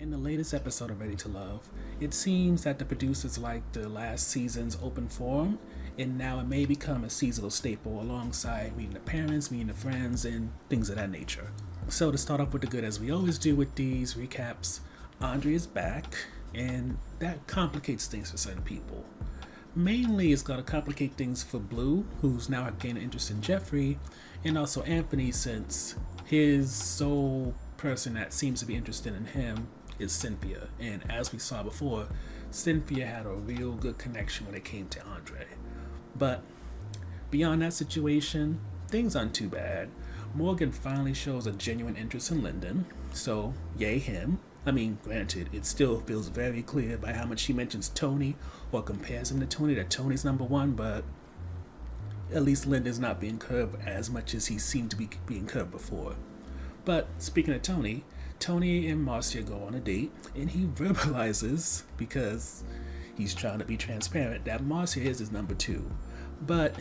In the latest episode of Ready to Love, it seems that the producers liked the last season's open forum, and now it may become a seasonal staple alongside meeting the parents, meeting the friends, and things of that nature. So, to start off with the good, as we always do with these recaps, Andre is back, and that complicates things for certain people. Mainly, it's going to complicate things for Blue, who's now gaining interest in Jeffrey, and also Anthony, since his sole person that seems to be interested in him is Cynthia. And as we saw before, Cynthia had a real good connection when it came to Andre. But beyond that situation, things aren't too bad. Morgan finally shows a genuine interest in Lyndon, so yay him. I mean, granted, it still feels very clear by how much she mentions Tony or compares him to Tony that Tony's number one, but at least Lyndon's not being curved as much as he seemed to be being curved before. But speaking of Tony, Tony and Marcia go on a date, and he verbalizes, because he's trying to be transparent, that Marcia is his number two. But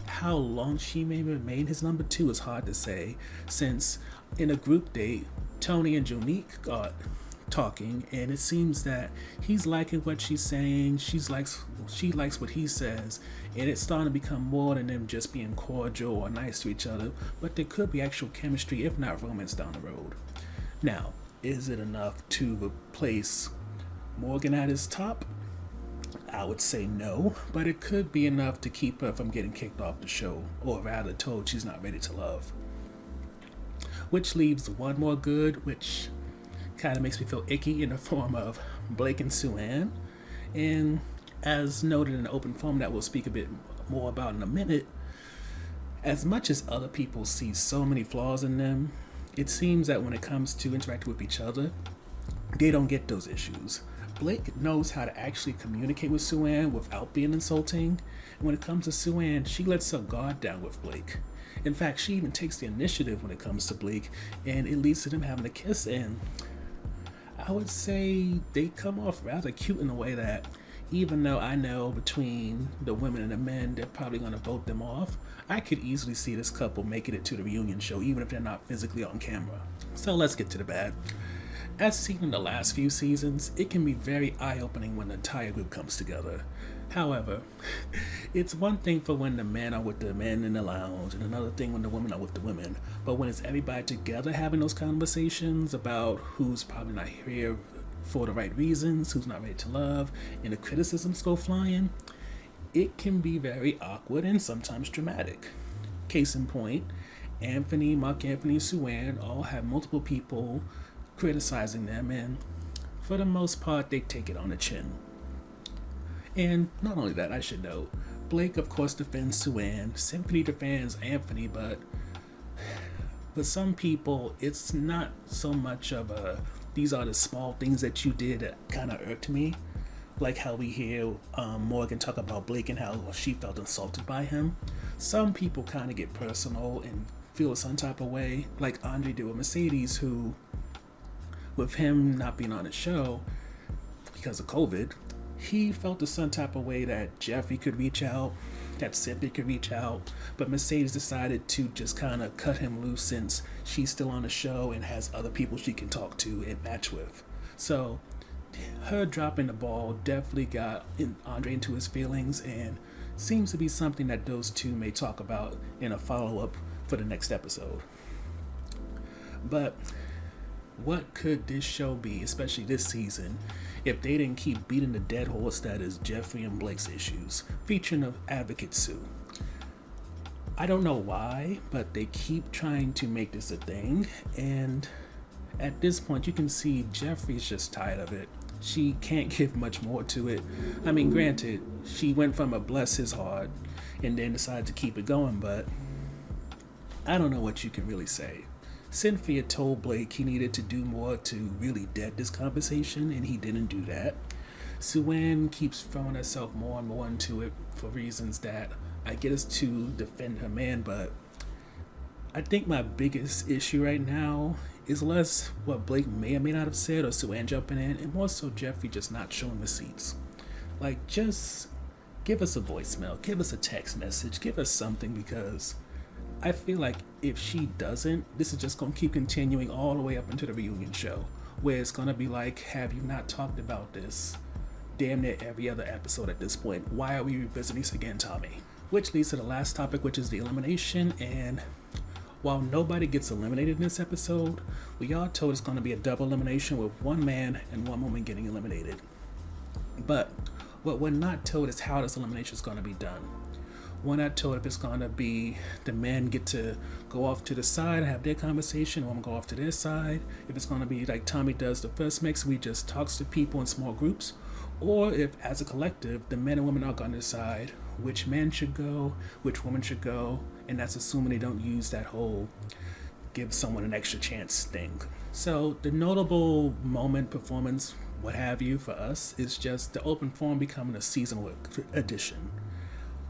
how long she may remain his number two is hard to say, since in a group date, Tony and Jonique got talking, and it seems that he's liking what she's saying, she likes what he says, and it's starting to become more than them just being cordial or nice to each other, but there could be actual chemistry, if not romance, down the road. Now, is it enough to replace Morgan at his top? I would say no, but it could be enough to keep her from getting kicked off the show, or rather told she's not ready to love. Which leaves one more good, which kind of makes me feel icky, in the form of Blake and Sue-Ann. And as noted in the open forum that we'll speak a bit more about in a minute, as much as other people see so many flaws in them, it seems that when it comes to interacting with each other, they don't get those issues. Blake knows how to actually communicate with Sue-Ann without being insulting. And when it comes to Sue-Ann, she lets her guard down with Blake. In fact, she even takes the initiative when it comes to Blake, and it leads to them having a kiss, and I would say they come off rather cute in a way that, even though I know between the women and the men, they're probably going to vote them off, I could easily see this couple making it to the reunion show, even if they're not physically on camera. So let's get to the bad. As seen in the last few seasons, it can be very eye-opening when the entire group comes together. However, it's one thing for when the men are with the men in the lounge, and another thing when the women are with the women. But when it's everybody together having those conversations about who's probably not here for the right reasons, who's not ready to love, and the criticisms go flying, it can be very awkward and sometimes dramatic. Case in point, Anthony, Mark Anthony, and Sue-Ann all have multiple people criticizing them, and for the most part, they take it on the chin. And not only that, I should note, Blake of course defends Sue-Ann, Symphony defends Anthony, but for some people, it's not so much of a, these are the small things that you did that kind of irked me. Like how we hear Morgan talk about Blake and how she felt insulted by him. Some people kind of get personal and feel some type of way, like Andre did with Mercedes, who, with him not being on the show because of COVID, he felt a certain type of way that Jeffrey could reach out, that Cynthia could reach out, but Mercedes decided to just kind of cut him loose since she's still on the show and has other people she can talk to and match with. So her dropping the ball definitely got Andre into his feelings, and seems to be something that those two may talk about in a follow-up for the next episode. But what could this show be, especially this season, if they didn't keep beating the dead horse that is Jeffrey and Blake's issues, featuring the advocate Sue? I don't know why, but they keep trying to make this a thing, and at this point you can see Jeffrey's just tired of it. She can't give much more to it. I mean, granted, she went from a bless his heart and then decided to keep it going, but I don't know what you can really say. Cynthia told Blake he needed to do more to really dead this conversation, and he didn't do that. Sue-Ann keeps throwing herself more and more into it for reasons that I get us to defend her man, but I think my biggest issue right now is less what Blake may or may not have said or Sue-Ann jumping in, and more so Jeffrey just not showing receipts. Like, just give us a voicemail, give us a text message, give us something, because I feel like if she doesn't, this is just going to keep continuing all the way up into the reunion show. where it's gonna be like, have you not talked about this damn near every other episode at this point? Why are we revisiting this again, Tommy? Which leads to the last topic, which is the elimination. And while nobody gets eliminated in this episode, we are told it's going to be a double elimination with one man and one woman getting eliminated. But what we're not told is how this elimination is going to be done. We're not told if it's going to be the men get to go off to the side and have their conversation, or women go off to their side. If it's going to be like Tommy does the first mix, we just talks to people in small groups, or if as a collective, the men and women are going to decide which men should go, which women should go, and that's assuming they don't use that whole give someone an extra chance thing. So the notable moment, performance, what have you for us is just the open forum becoming a seasonal edition.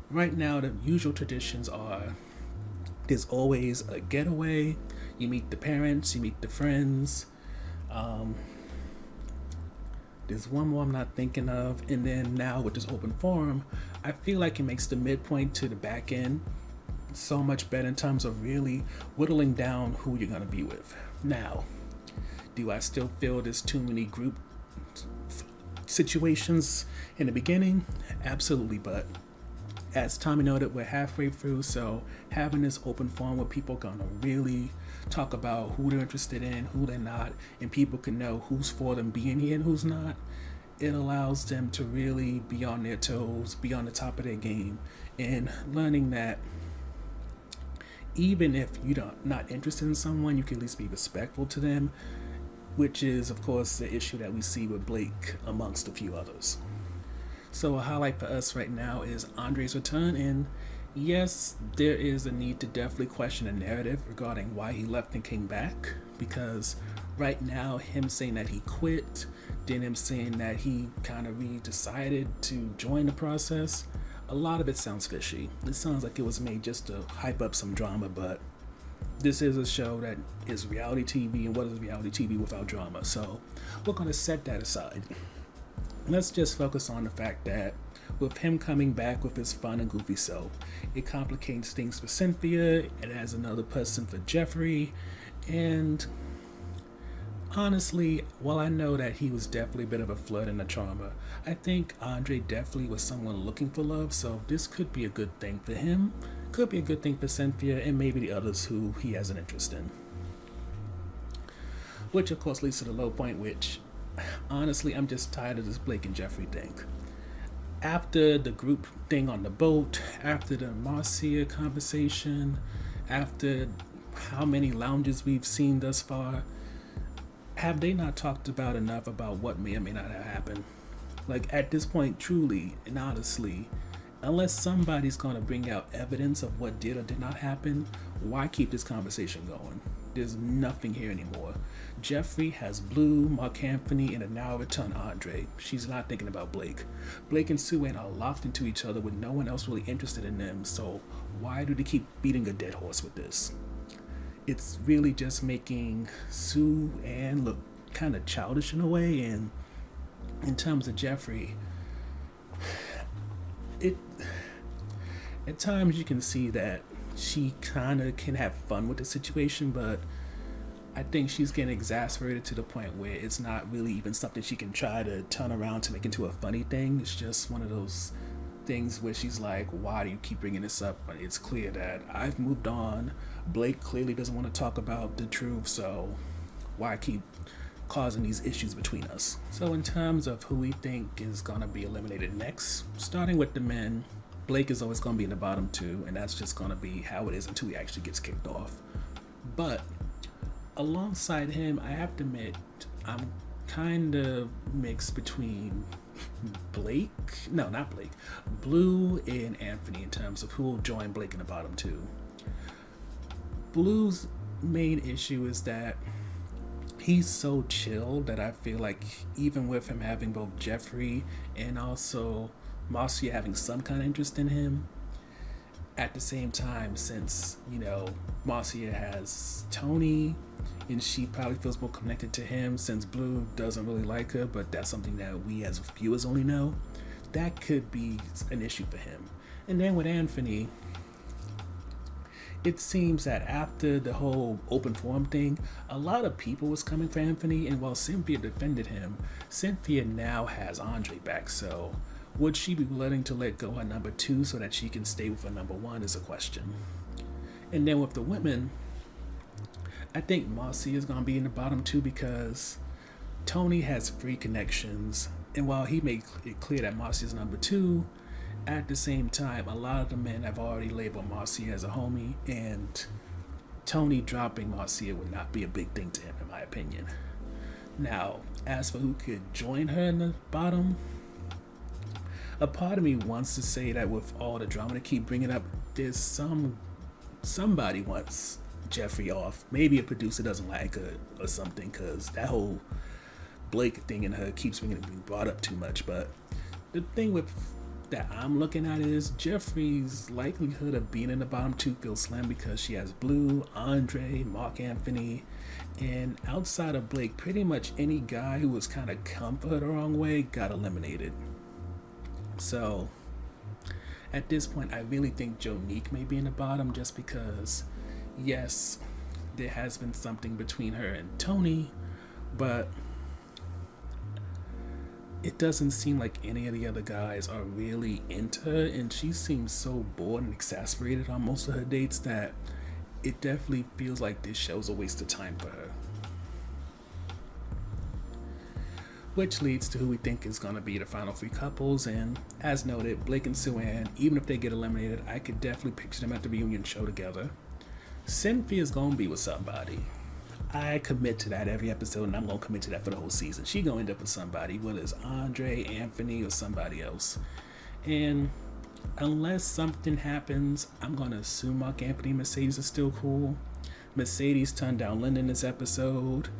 Right now, the usual traditions are there's always a getaway, you meet the parents, you meet the friends, there's one more I'm not thinking of, and then now with this open forum, I feel like it makes the midpoint to the back end so much better in terms of really whittling down who you're going to be with. Now, do I still feel there's too many group situations in the beginning? Absolutely, but as Tommy noted, we're halfway through, so having this open forum where people are going to really talk about who they're interested in, who they're not, and people can know who's for them being here and who's not, it allows them to really be on their toes, be on the top of their game, and learning that even if you're not interested in someone, you can at least be respectful to them, which is, of course, the issue that we see with Blake amongst a few others. So a highlight for us right now is Andre's return, and yes, there is a need to definitely question the narrative regarding why he left and came back, because right now, him saying that he quit, then him saying that he kind of decided to join the process, a lot of it sounds fishy. It sounds like it was made just to hype up some drama, but this is a show that is reality TV, and what is reality TV without drama? So we're going to set that aside. Let's just focus on the fact that with him coming back with his fun and goofy self, it complicates things for Cynthia, it adds another person for Jeffrey, and honestly, while I know that he was definitely a bit of a flirt and a charmer, I think Andre definitely was someone looking for love, so this could be a good thing for him, could be a good thing for Cynthia, and maybe the others who he has an interest in. Which of course leads to the low point, which honestly, I'm just tired of this Blake and Jeffrey thing. After the group thing on the boat, after the Marcia conversation, after how many lounges we've seen thus far, have they not talked about enough about what may or may not have happened? Like, at this point, truly and honestly, unless somebody's going to bring out evidence of what did or did not happen, why keep this conversation going? There's nothing here anymore. Jeffrey has Blue, Mark Anthony, and a now returned Andre. She's not thinking about Blake. Blake and Sue-Ann are locked into each other with no one else really interested in them, so why do they keep beating a dead horse with this? It's really just making Sue-Ann look kind of childish in a way, and in terms of Jeffrey, at times you can see that she kind of can have fun with the situation, but I think she's getting exasperated to the point where it's not really even something she can try to turn around to make into a funny thing. It's just one of those things where she's like, why do you keep bringing this up? But it's clear that I've moved on. Blake clearly doesn't want to talk about the truth, so why keep causing these issues between us? So in terms of who we think is going to be eliminated next, starting with the men, Blake is always going to be in the bottom two, and that's just going to be how it is until he actually gets kicked off. But alongside him, I have to admit, I'm kind of mixed between Blue and Anthony in terms of who will join Blake in the bottom two. Blue's main issue is that he's so chill that I feel like even with him having both Jeffrey and also Marcia having some kind of interest in him, at the same time, since, Marcia has Tony and she probably feels more connected to him since Blue doesn't really like her, but that's something that we as viewers only know, that could be an issue for him. And then with Anthony, it seems that after the whole open forum thing, a lot of people was coming for Anthony, and while Cynthia defended him, Cynthia now has Andre back. So, would she be willing to let go her number two so that she can stay with her number one is a question. And then with the women, I think Marcia is gonna be in the bottom two because Tony has free connections, and while he made it clear that Marcia's number two, at the same time, a lot of the men have already labeled Marcia as a homie, and Tony dropping Marcia would not be a big thing to him, in my opinion. Now, as for who could join her in the bottom, a part of me wants to say that with all the drama to keep bringing up, there's somebody wants Jeffrey off. Maybe a producer doesn't like her or something, because that whole Blake thing in her keeps being brought up too much. But the thing with that I'm looking at is Jeffrey's likelihood of being in the bottom two feels slim because she has Blue, Andre, Mark Anthony, and outside of Blake, pretty much any guy who was kind of come for her the wrong way got eliminated. So at this point, I really think Jonique may be in the bottom just because, yes, there has been something between her and Tony, but it doesn't seem like any of the other guys are really into her, and she seems so bored and exasperated on most of her dates that it definitely feels like this show's a waste of time for her. Which leads to who we think is going to be the final three couples, and as noted, Blake and Sue-Ann, even if they get eliminated, I could definitely picture them at the reunion show together. Cynthia's going to be with somebody. I commit to that every episode, and I'm going to commit to that for the whole season. She going to end up with somebody, whether it's Andre, Anthony, or somebody else. And unless something happens, I'm going to assume Mark Anthony and Mercedes are still cool. Mercedes turned down Lyndon this episode.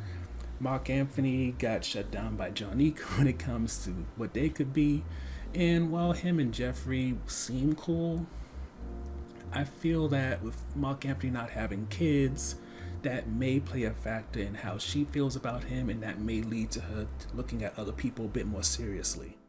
Mark Anthony got shut down by Jonique when it comes to what they could be. And while him and Jeffrey seem cool, I feel that with Mark Anthony not having kids, that may play a factor in how she feels about him, and that may lead to her looking at other people a bit more seriously.